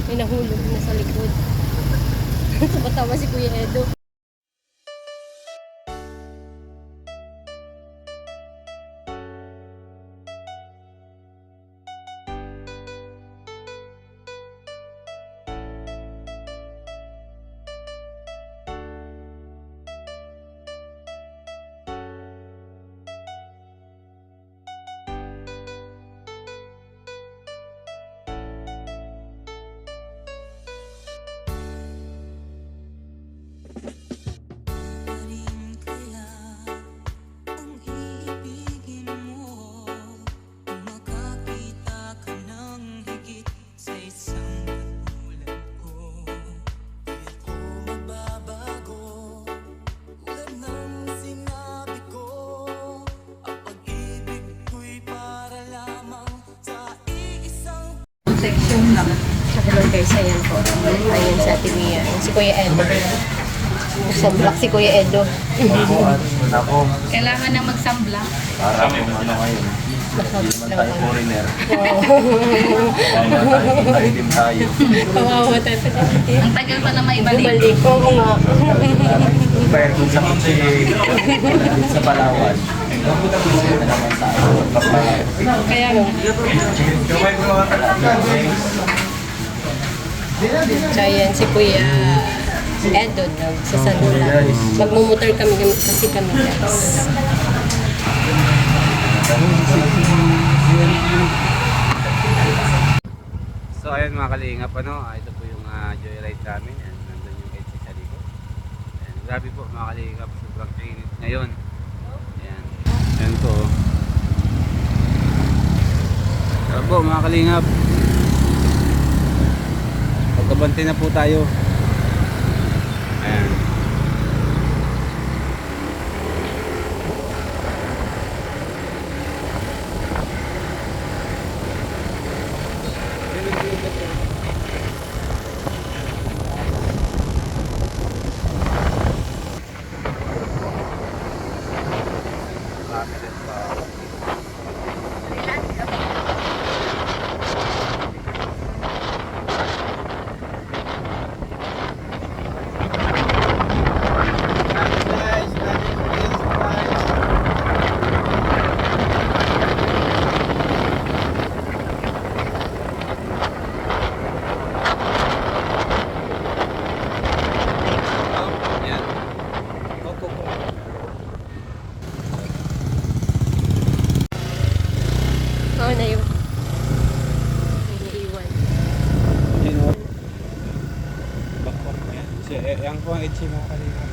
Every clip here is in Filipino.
May nahulog na sa likod. Tumatawa si Kuya Edo. Section lang. Hello guys, ayan po. Ayan si Ate Mia. Ayan si Kuya Edo. Sunblock si Kuya Edo. Kailangan na mag-sunblock. Para kung ano ngayon. Hindi naman tayo foreigner. Tayo din tayo. Kawawa tayo pa dito. Ang tagal pa na maibalik. Balik ko nga. Pero kung sa kutsi, sa Palawan, na naman tayo. Kaya nga. So ayan si Kuya Edo nagsasanula. Magmumotor kami kasi kami guys. So ayun mga kalingap, ito po yung joyride namin. Ayan, nandun yung EDSA sa likod. Ayan, grabe po mga kalingap, sobrang init ngayon. Ayan, ayan po. Grabe po mga kalingap, pagkabante na po tayo. Ayan. Oo na yun. Iniiwan. Yang po ang EDSA mga kalingap.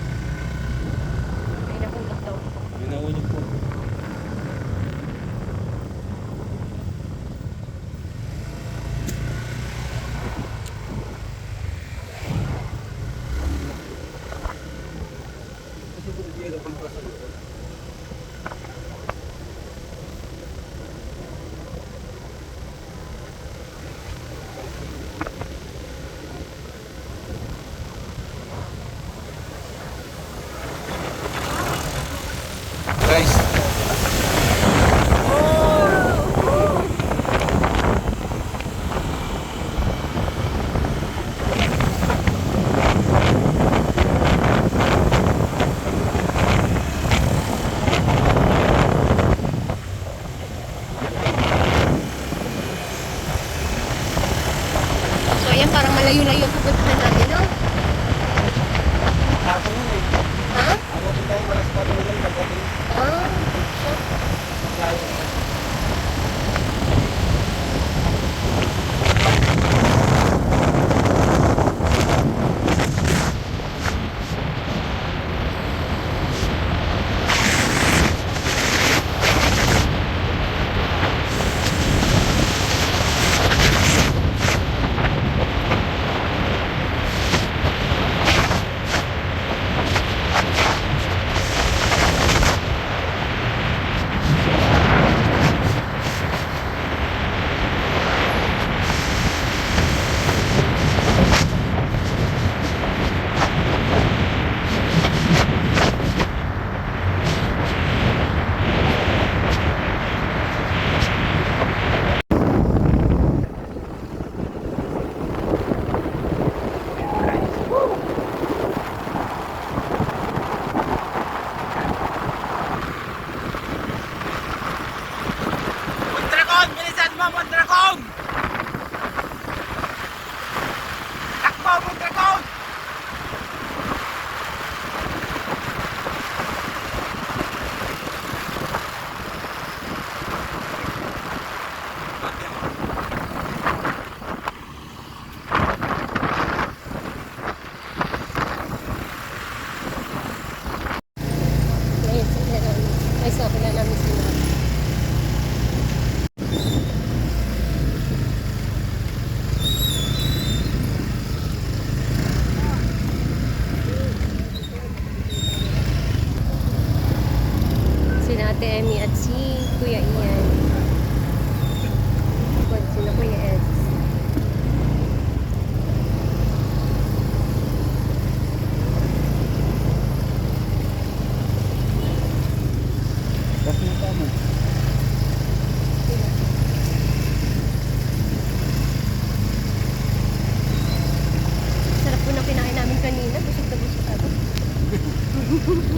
Ay nakulak daw. Yun na ulit po. Guys, So ayan, parang malayo-layo pupunta natin, no? Ha? Ah.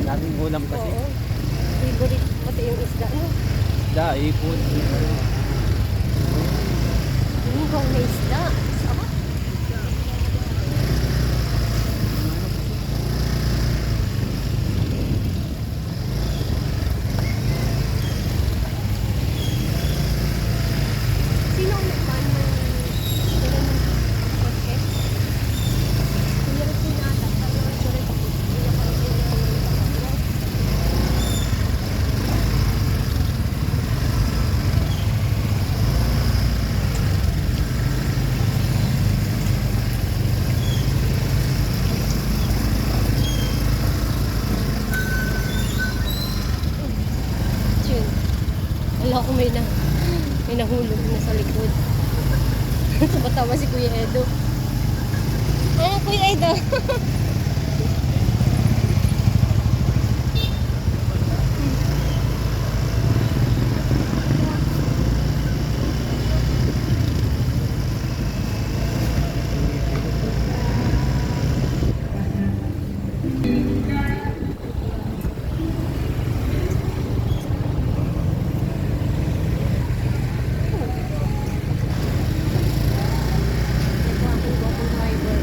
Daming ulam kasi. Oo. Favorite pati yung isda, no? Da, ipon. Ikaw na isda. Sarap. Sino ang nagman ng kotse? Kuya rin sinata. Parang ang sure ko. Kuya pa rin Yun. Wala ko may nahulog na sa likod. Tumatawa si Kuya Edo. Kuya Edo. Ito aking gopong driver.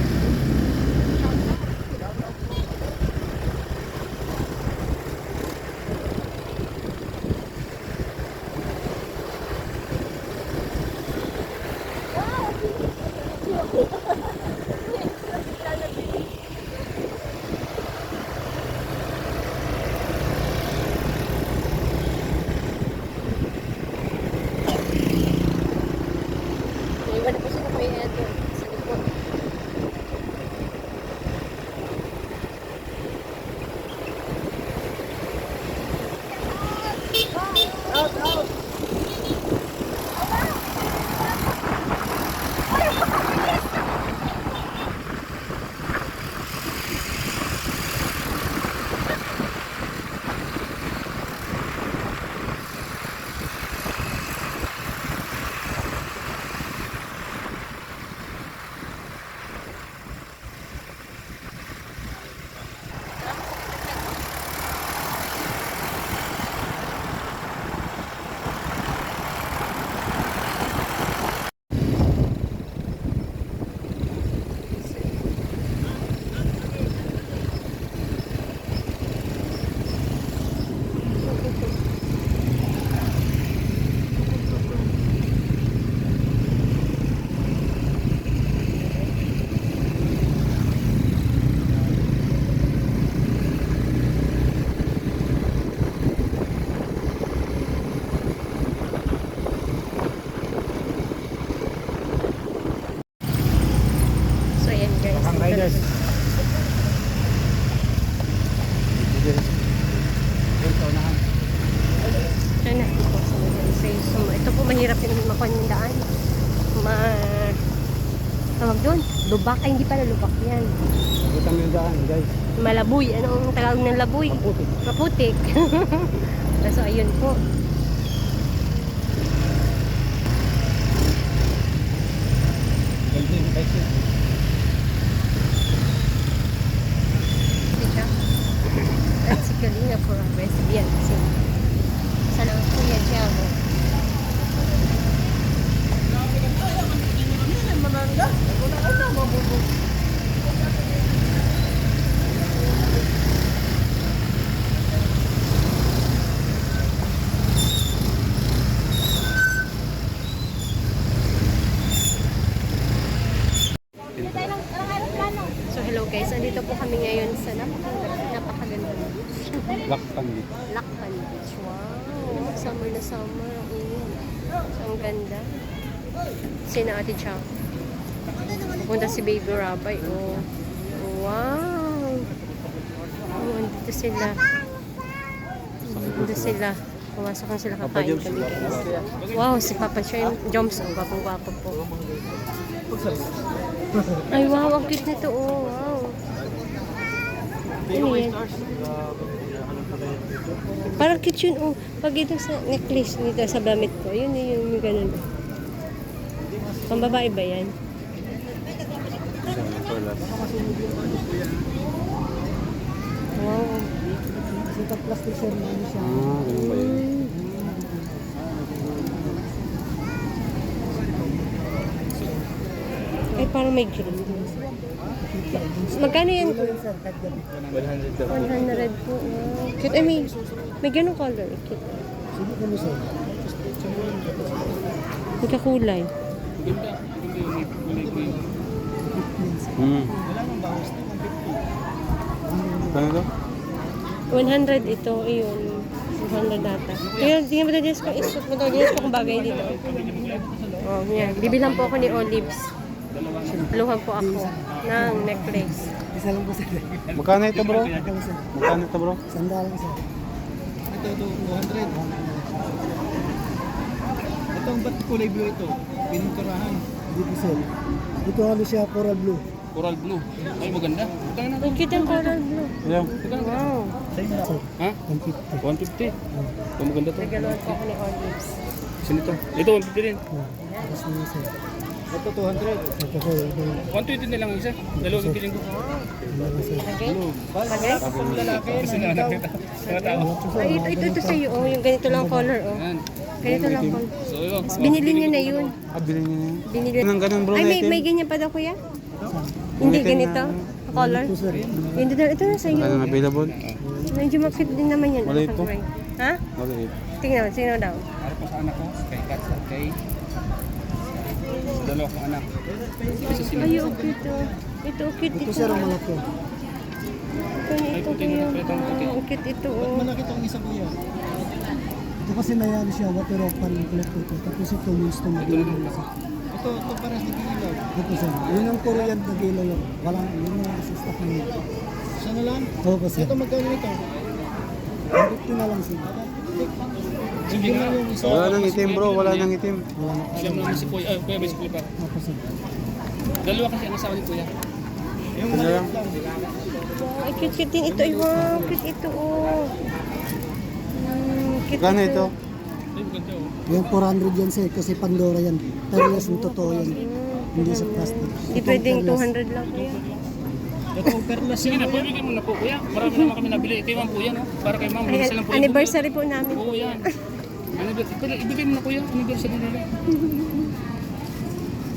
Naiwan ko sa Kuya Edo sa likod. So ayan guys. Ang riders. Ayan na. So, ito po mahirap yung makuha yung daan. Tawag doon? Lubak. Ay, hindi pala lubak yan. Butang yung daan, guys. Malabuy. Anong Tagalog ng labuy? Maputi. Maputik. So, ayun po. Golden Bicycle. Siya. At si Kalinga for a best. Yan. Sana ang kuya siya mo. So hello guys, andito po kami ngayon sa napakaganda na beach. Lakpan dito. Lakpan Beach. Wow! Summer na summer. Ang init. So, ang ganda. Sina Ate Chow. Pupunta si Baby Rabay. Oh. Wow! Oh, andito sila. Andito sila. Pumasok na sila, kakain kami guys. Wow, si Papa Chow. Joms, ang gwapong-gwapo po. Ay, wow, ang cute nito. Oh, wow. Ano yan? Parang cute yun. Oh, pag ito sa necklace nito sa damit ko, yun yung ganun. Pambabae ba yan? Wow. Kasi pag-plastic sir, ano siya. Ganun ba yun? Ay, parang may green. Magkano yan? Kilo yun sir, kahit gabi. 100 po. Wow. Cute. Ay, may ganong color. Cute. Sige ko mo sir. Magkakulay. Kano to? 100 ito. Ayun. 100 data. Tingnan mo ito, Diyos ko. Isot mo ito, Diyos ko kung bagay dito. Oh, yan. Bibilang po ako ni Olives. Luhan po ako ng necklace. Isa lang po sir. Magkano ito bro? Ito sir. Magkano ito bro? Sandal lang sir. Ito 200. Ito ang ba't kulay blue ito? Pininturahan. Hindi po sir. Ito halos siya coral blue. Coral blue. Ay, maganda. Ang cute yung coral blue. Ayan. Wow. Sir, Ha? 150. 150. Ito maganda to. Regaluhan po ako ni Olives. Sino to? Ito, 150 rin. Tapos naman sir. Ito, 200. Ito po. Ito. 120 na lang isa. Dalawang piling ko. Lagay? Lagay? Kasi na anak kita. Nakatawa. Ay, ito sa'yo. Oh, yung ganito lang color. Oh. Yan. Ganito lang color. So, yun. Binili niyo na yun. Bilhin nyo na yun. Binili. Ganun bro Ay, natin. may ganyan pa daw kuya? Hindi, ganito. Color. Ito sir. Ito na sa'yo. Ano available? Medyo ma-fit din naman yan. Maliit po. Ha? Okay. Tingnan, sino daw? Para po sa anak ko, kay Katz at kay sa dalawa kong anak. Isa sila. Ay, cute oh. Ito, cute Ito ito. sir ang malaki. Ito kuya. Ang cute ito oh. Malaki itong isa kuya. Ito kasi mayroon siya, wateropan ng collector ko. Tapos ito gusto mag-ilaw. Ito para sa nag-ilaw. Ito sir. Yun ang Korean nag-ilaw yun. Walang, yun ang stock na yun. Siya na lang? Oo po sir. Ito magkano ito? 150 na lang sir. Sige nga. Wala nang itim bro, wala nang itim. Wala na. Siyam naman si Kuya. Ay, Kuya, may si Kuya pa. Opo sir. Dalawa kasi ang asawa ni Kuya. Yung Ano lang? Wow, ay cute din ito. Ay, wow, cute ito oh. Cute Magkano ito? Ay, maganda oh. Yung 400 yan sir, kasi Pandora yan. Perlas yung totoo yan. Hindi sa plastic. Hindi pwedeng 200 lang kuya. Ito perlas Sige na, pabigyan mo na po Kuya. Marami naman kami nabili. Ito yung po yan oh. Para kay ma'am. Ay, Isa lang po. anniversary po namin. Oo, yan. Anniversary. Pero ibigay mo na Kuya. Anniversary nila.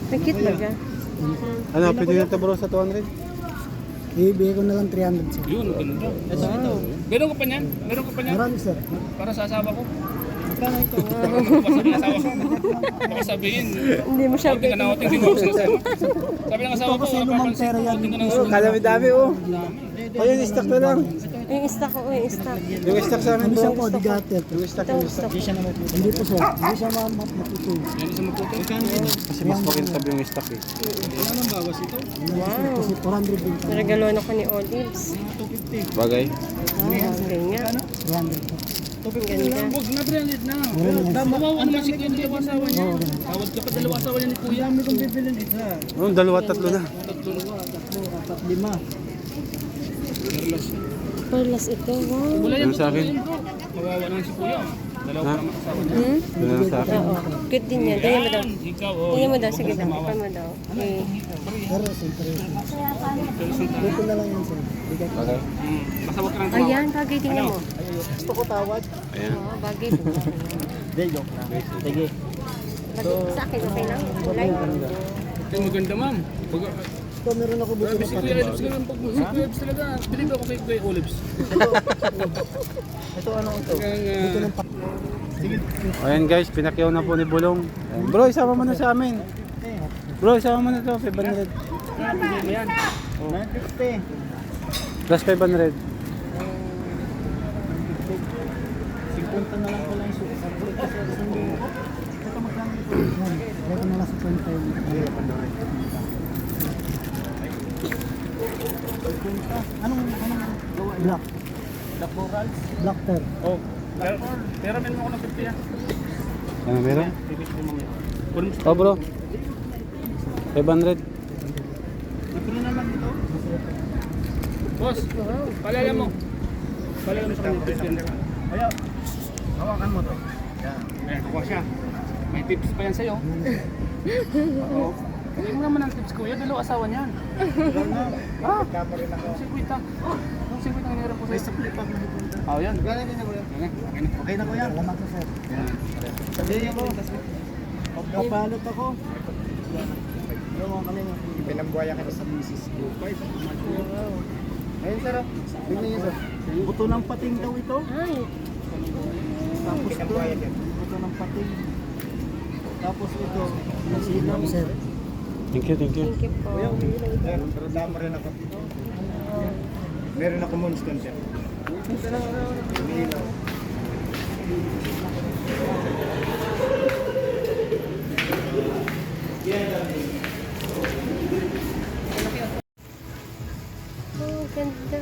Ang cute ba ka? Ano, pwede na ito bro sa 200? Ibigay ko na lang 300 sir. Yun, ganda. Ito. Meron ka pa niyan? Meron ka pa niyan? Marami sir. Para sa asawa ko. Magkano ito? Sabi ng asawa ko. Baka sabihin. Hindi mo siya Hindi ka na outing, hindi mo ako sinasabi. Sabi ng asawa ko, Kasi lumang pera yan. outing ka na Dami oh. Ayun, stock na lang. yung stock ko, yung stock. Yung stock sa amin Ano siya bro. po, digater. Yung stock, Ito, yung stock. stock. Hindi po sir. Hindi siya matutuloy. Yan isa maputo. Kasi mas makintab yung stock eh. Anong bawas ito? Wow. Kasi 400 din. Naregaloan ako ni Olives. Bagay. Wow, ang ganyan. 300 po. Ang ganda. Huwag na branded na. Mawawa naman si Kuya ng dalawa asawa niya. Tawad ka pa dalawa asawa niya ni Kuya. Dami kong bibilin isa. Oh, dalawa, tatlo na. Tatlo, apat, lima. Perlas ito, wow. Wala yan. Yung sa akin. Mawawa naman si Kuya. Dalawa pa naman asawa niya. Hmm? Yun lang sa akin. Oo. Cute din yan. Tingnan mo daw. Ikaw, oh. Tingnan mo daw. Sige daw. Tingnan mo daw. Okay. Pero siyempre. Dito na lang yan sir. Bigay ko. Bagay. Masawag ka ng tawag. Ayan, bagay. Tingnan mo. Gusto ko tawad. Ayan. Oo, bagay po. Hindi, joke lang. Sige. Bagay sa akin, okay lang. Kulay. Ito yung maganda ma'am. Ito meron ako buto na Si Kuya Olives ganun pag si Kuya Olives talaga. Bilib ako kay Kuya Olives. Ito ano ito? Kaya Ito ng Ayan guys, pinakyaw na po ni Bulong. Ayan. Bro, isama mo na sa amin. Bro, isama mo na ito. 500. Ayan. 950. Plus 500. 50 na lang pala yung sukat. Ito magkano ito? Yan. Ito na lang sa 20. Anong black? Black Morals. Black pearl. Oh. Pero meron ako ng 50 yan. Ano meron? Bibis mo mamaya. Kunin mo Oh bro. 500. Napuno naman dito. Boss, palala mo. Palala mo sa kanya 50 yan. Ayaw. Hawakan mo to. Yan. Ayan, kukuha siya. May tips pa yan sa'yo. Oo. Hindi mo naman ang tips kuya, dalawa asawa niyan. Kama rin ako. Si Kuita. 50 ang hinirap ko May sa'yo. supply pa ako pupunta. Oh, yan. Gano'n din na mo yan. Okay, okay na. Okay na ko yan. Salamat ko, sir. Sabihin ko. Pagpapalot ako. Ano kami nga. Pinambuhaya ka sa misis ko. Wow. Ayun, sir. Bigyan niyo, sir. Buto ng pating daw ito. Ay. Tapos ito, buto ng pating. Tapos ito, nasilaw, sir. Thank you, thank you. Thank you po. Sir, pero damo rin ako. Meron ako moonstone, sir. Umiilaw. Oh, ganda.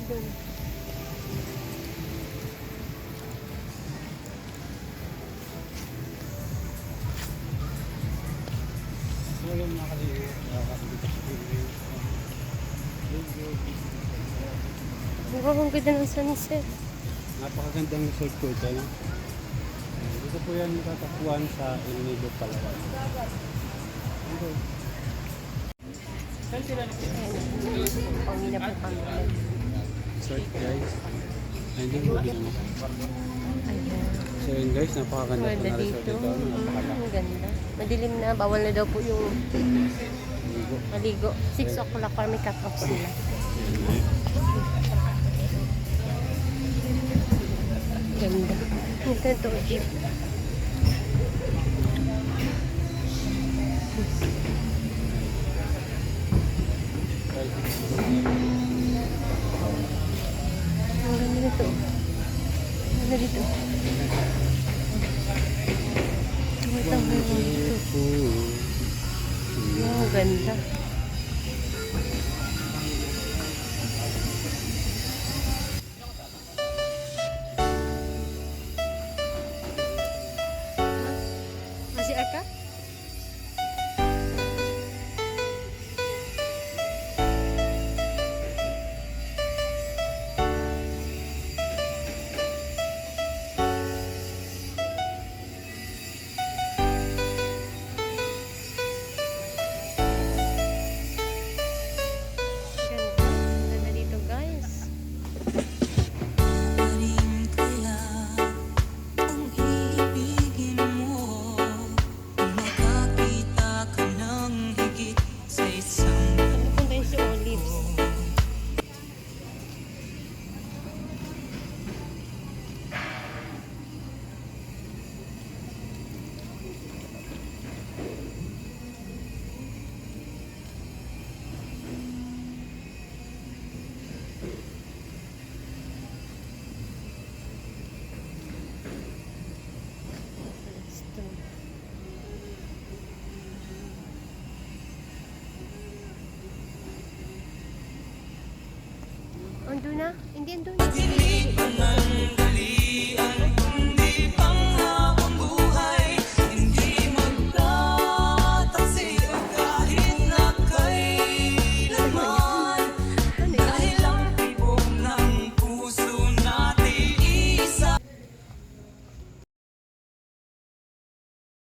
Ganda. Wow, ang ganda ng sunset. Napakagandang resort po ito, no? Dito po yan tatapuan sa El Nido, Palawan. Ayan, pauwi na po kami. Resort, guys. Ayun, hindi naman. Ayan. So yun guys, napakaganda po Ganda na resort dito. ito. Napakalaki. Ang ganda. Madilim na. Bawal na daw po yung Ligo. maligo. 6 o'clock para may cut-off sila. Ganda. Ang ganda to, jeep. Ang ganda nito. Ang ganda dito. Ito, dito. Wow, ganda. Masih Eka? Ganda dito, guys. Punta yung si Olives. Ito. Andun na? Hindi, andun na.